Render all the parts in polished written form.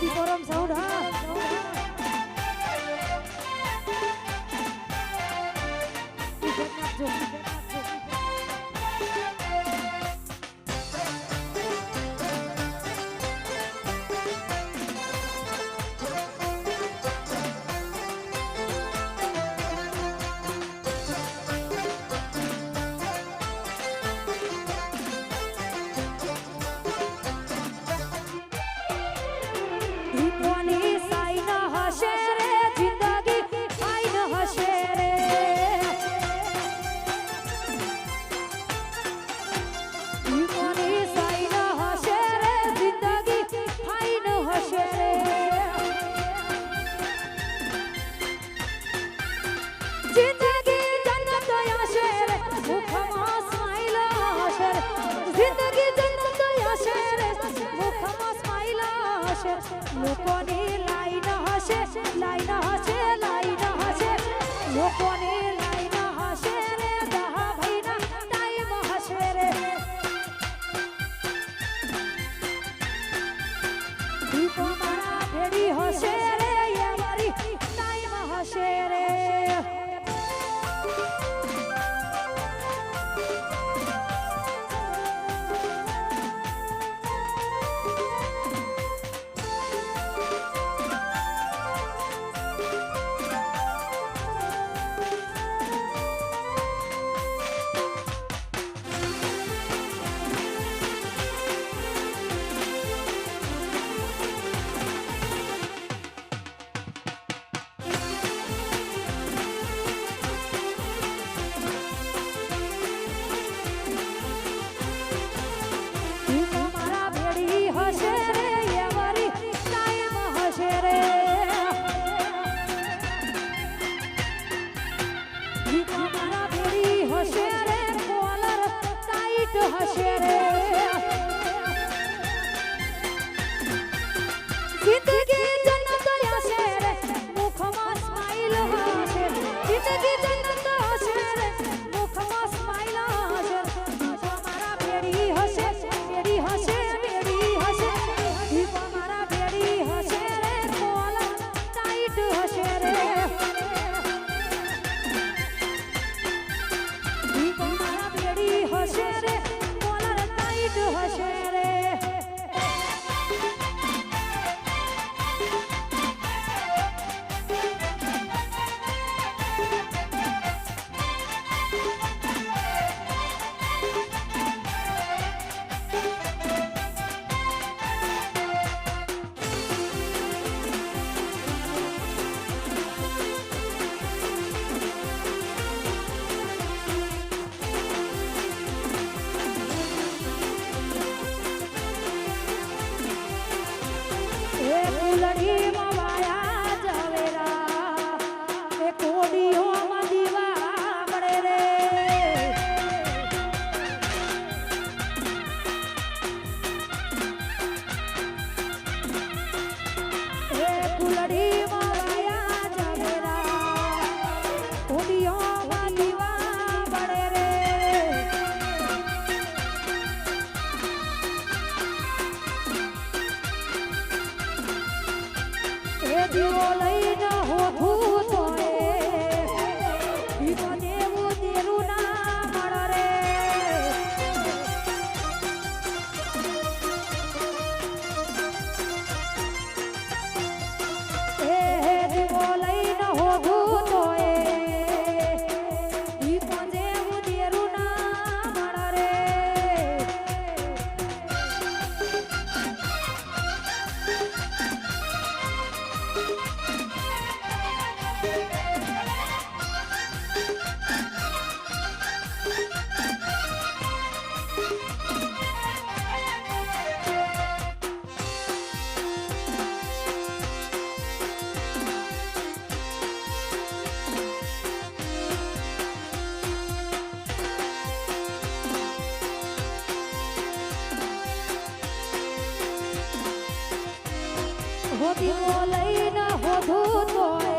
સીતારામ સૌડા લોકોની લાઈન હશે લાઈન હશે લાઈન હશે લોકોની લાઈન હશે રે દહા ભાઈના ટાઈમ હશે રે દીપો મારા ભેડી હશે રે એ મારી ટાઈમ હશે રે હશે રે જિંદગી જન્નત હશે રે મુખમાં સ્માઈલ હશે જિંદગી જન્નત હશે રે મુખમાં સ્માઈલ હશે દીપો મારા ભેડી હશે ભેડી હશે ભેડી હશે દીપો મારા ભેડી હશે રે કોલર ટાઈટ હશે રે દીપો મારા ભેડી હશે રે હશે રે લડીમાં વાયા જવેરા એ કોડીઓમાં દીવા મળે રે એ કુલડીમાં વાયા જવેરા કોડીઓમાં દીવા મળે રે દીવો લઈને હોઠું તોય દીવો દેવું દેરું ના મળે રે એ દીવો લઈને હોઠું તોય દીવો દેવું દેરું ના મળે રે હોતી લઈને હોધું તોય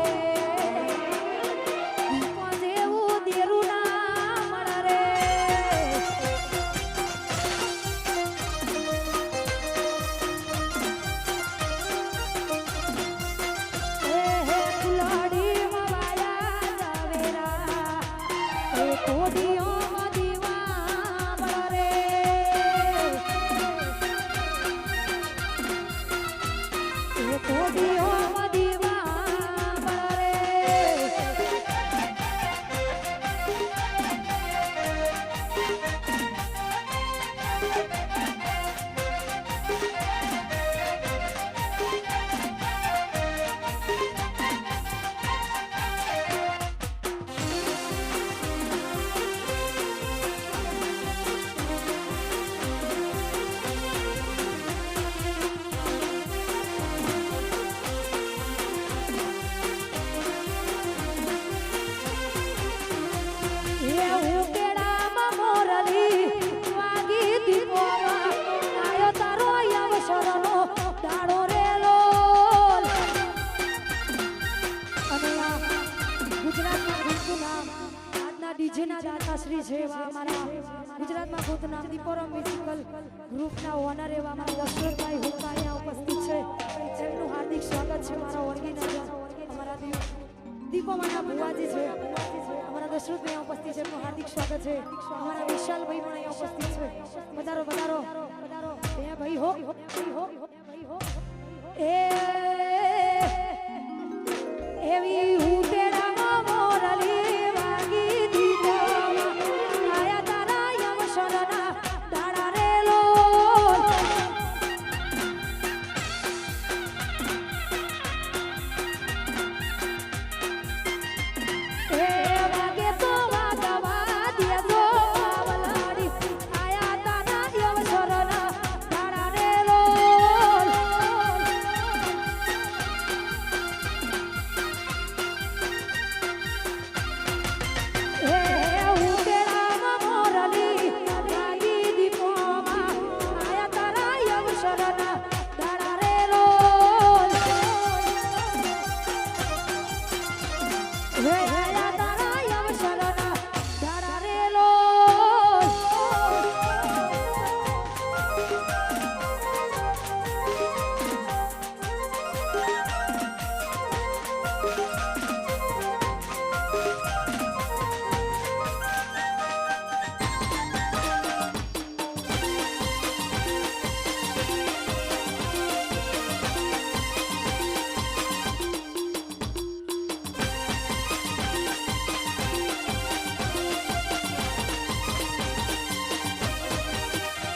દીપો જેવું દેરું ના મળે રે ગુજરાતમાં ખુદના દીપોરમ મ્યુઝિકલ ગ્રુપના ઓનર એવા અમારા દશરથભાઈ હુક્કા અહીંયા ઉપસ્થિત છે. એમનું હાર્દિક સ્વાગત છે. મારા ઓર્ગેનાઇઝર અમારા દીપોમાના ભુવાજી છે. અમારા દશરથભાઈ અહીંયા ઉપસ્થિત છે. એમનું હાર્દિક સ્વાગત છે. અમારા વિશાલભાઈ પણ અહીંયા ઉપસ્થિત છે. પધારો પધારો પધારો એ ભાઈ હો એ એવી ઉતેડામાં મોરલી વાગી દીધોમાં આયા તારા યમશરના દાડા રે લોલ એ વાગે તો વાગવા દેજો પાવલાડી આયા તારા યમશરના દાડા રે લોલ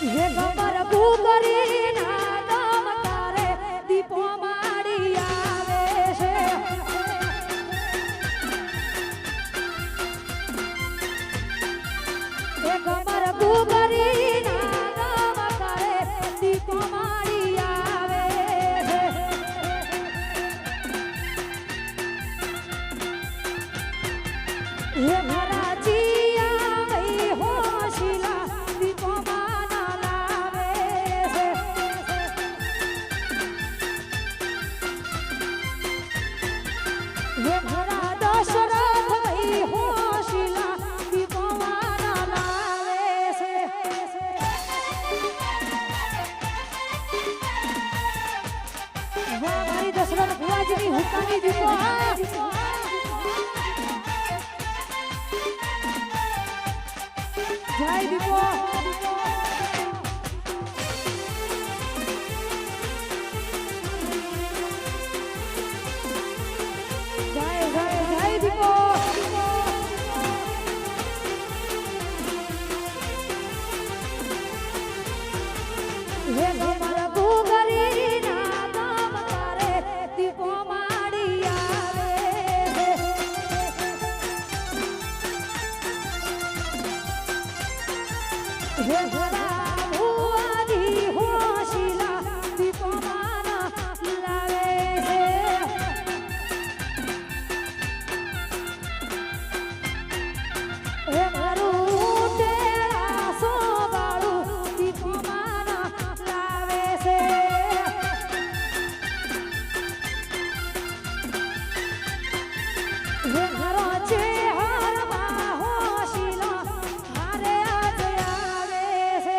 હે ગબર ભૂગરી ના ગામ તારે દીપો માડી આવે છે હે ગબર ભૂગરી ના ગામ તારે દીપો માડી આવે છે હે ભરાજી આવે હોશિલા દીપો હે ભરા દશરથ ભાઈ હોશિલા દીપવાના લાવે છે વાહ મારી દશરથ ભુવાજીની હુક્કાની દીપો જય દીપો હે ગમર ભૂગરી ના ગામ તારે દીપો માડી આવે હે ભરા ભુવાની હોશિલા દીપો માના લાવે હે મારું તેરા સોગાળું દીપો હે ઘરો છે હરવા હોશિલા હારે આજ આવે હે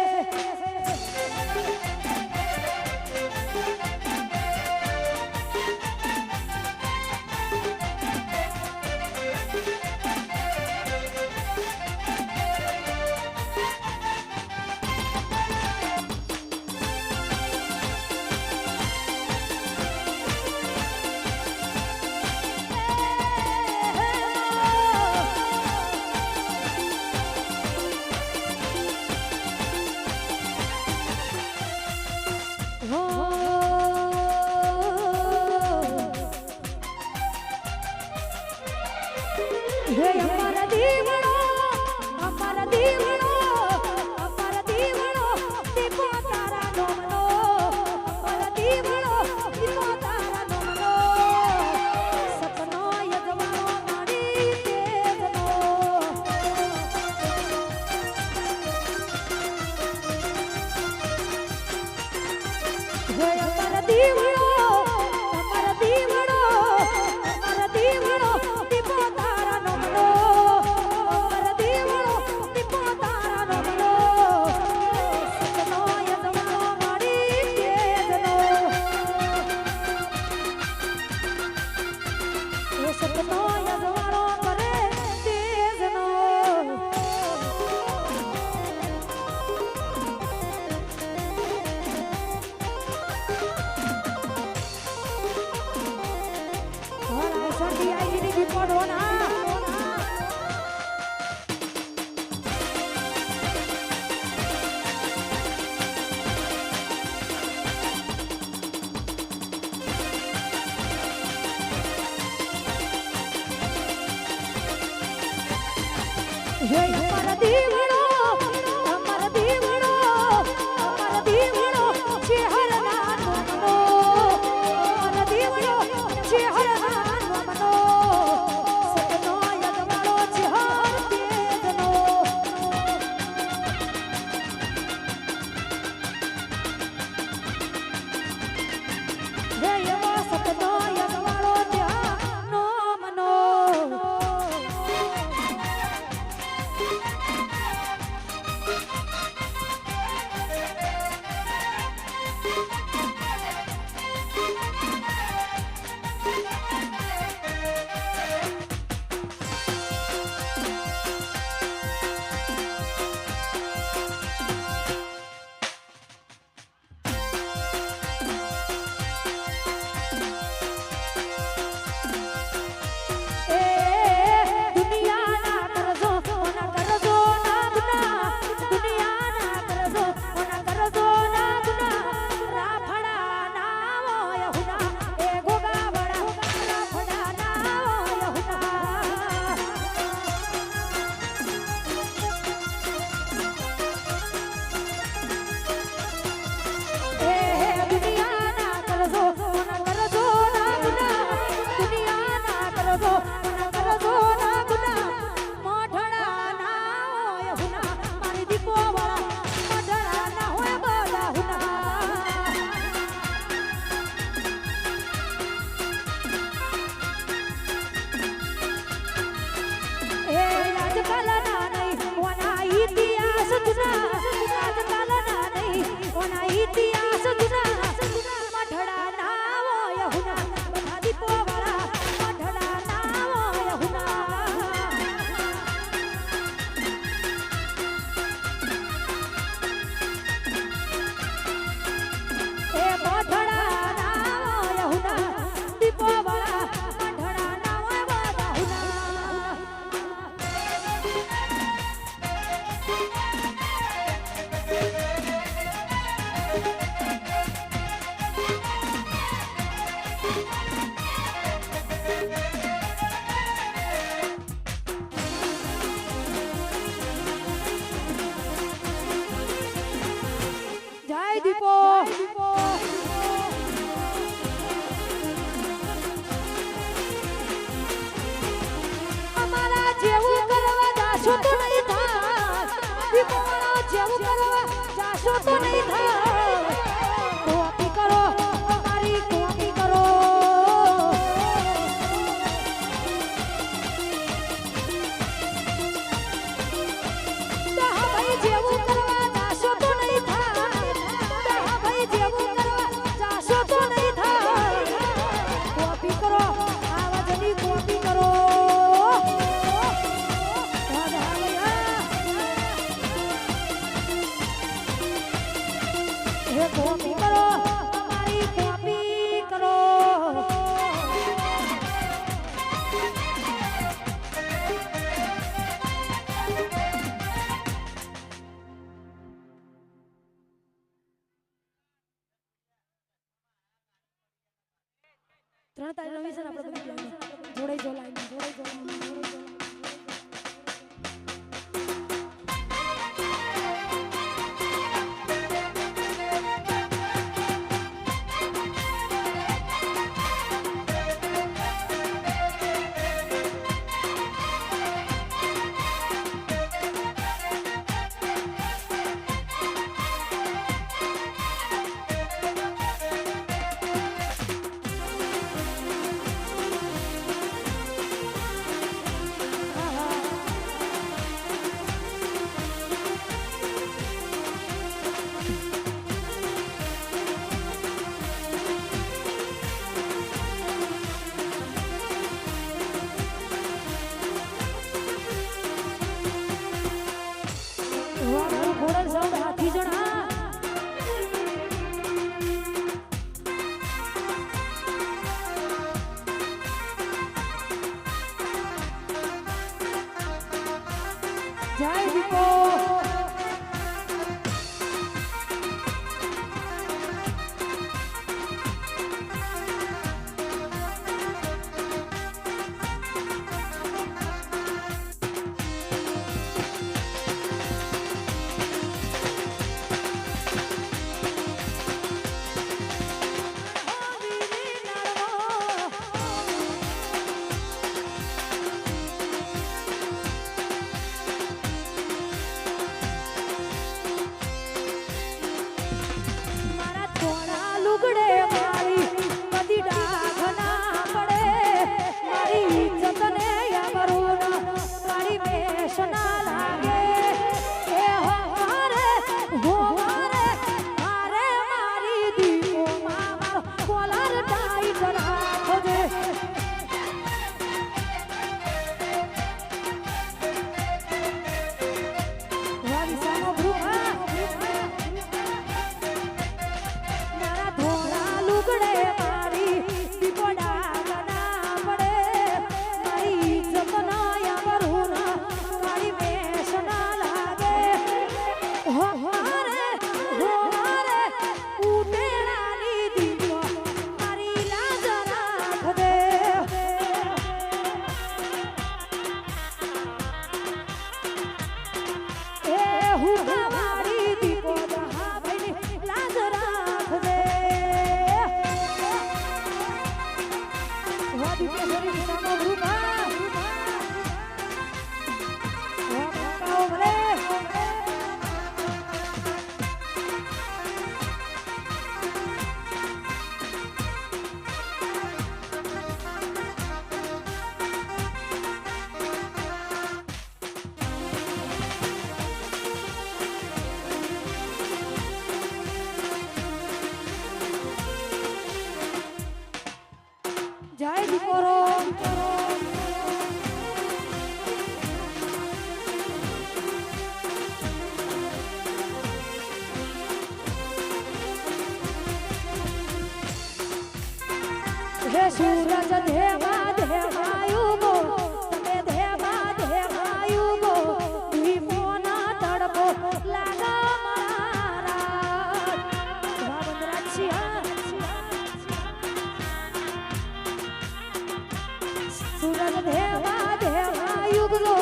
અમારા દીવડો દીપો તારા ડોમનો અમારા દીવડો દીપો તારા ડોમનો સપનો યજવાનો મારી દેવનો હે અમારા દીવડો દીપો તારા ડોમનો ડોના હે અમર દીવડો અમર દીવડો અમર દીવડો ચહેરના નમનો અમર દીવડો ચહેરના નમનો સતનો યગવાળો ચહેર તેજનો હે એવો સતનો યગવાળો ચહેરનો મનો ત્રણ તારીખ નવી છે આપણે જોડાઈ જો લાઈન જોડાઈ જો દીકરો હે સૂરજ દેવા દેવાયુગો તમે દેવા દેવાયુગો દીપોના તડકો લાગા મારા સૂરજ દેવા દેવાયુગો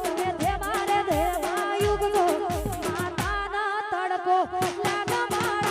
તમે દેવા રે દેવાયુગો માતાના તડકો લાગા મારા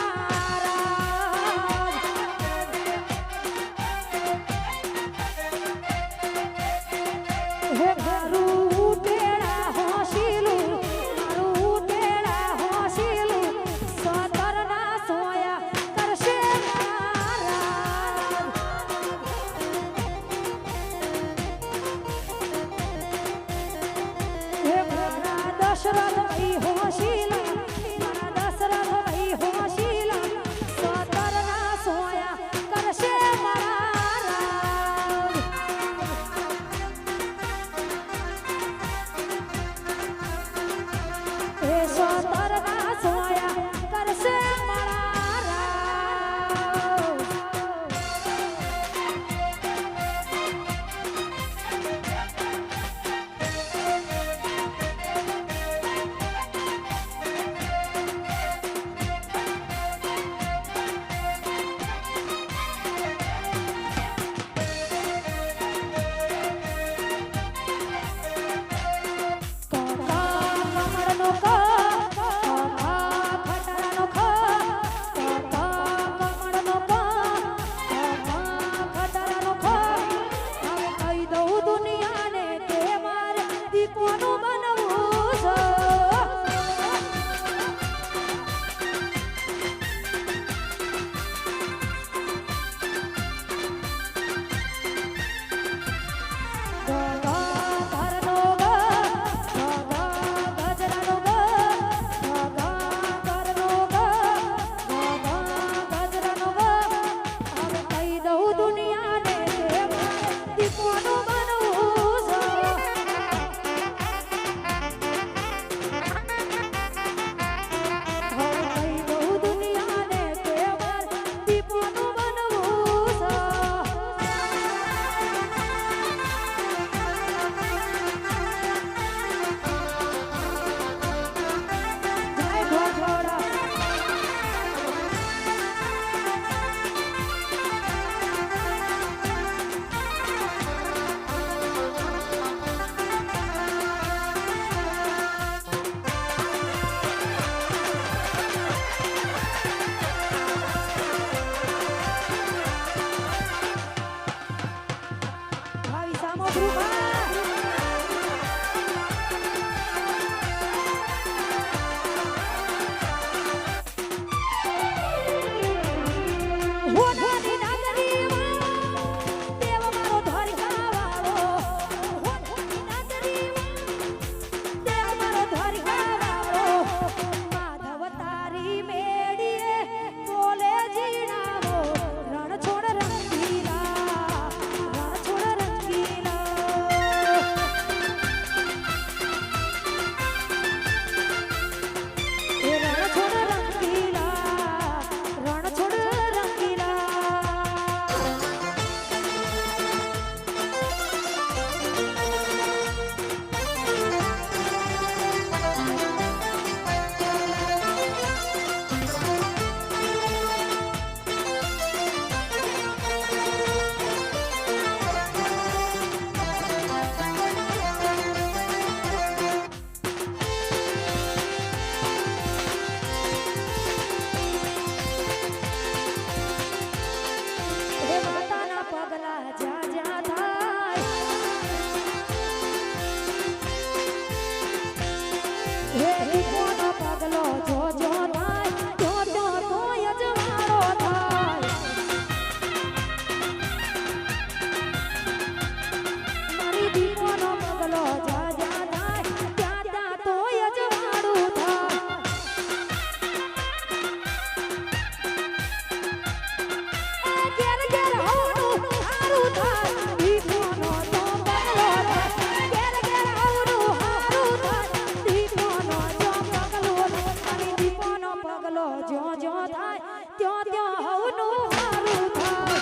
પગલો જો જો થાય ત્યો ત્યો હવનું હારું થાય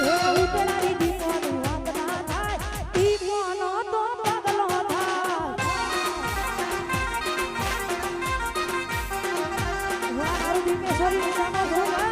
એ ઉપરારી દીપોની વાત ના થાય દીપોનો તો પગલો થાય વાહ દીપેશ્વરી સામો જોવા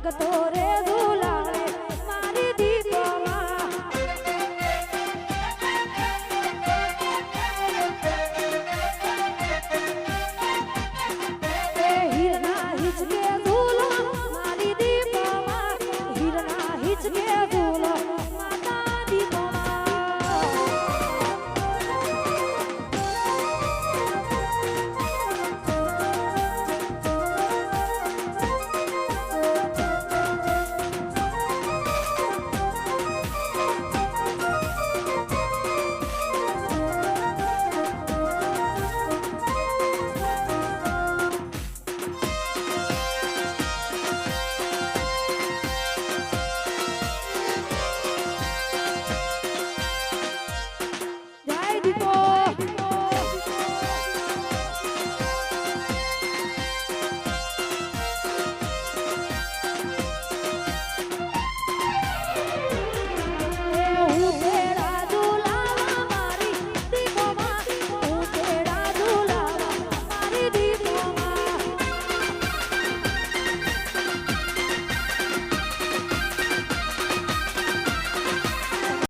ભગતો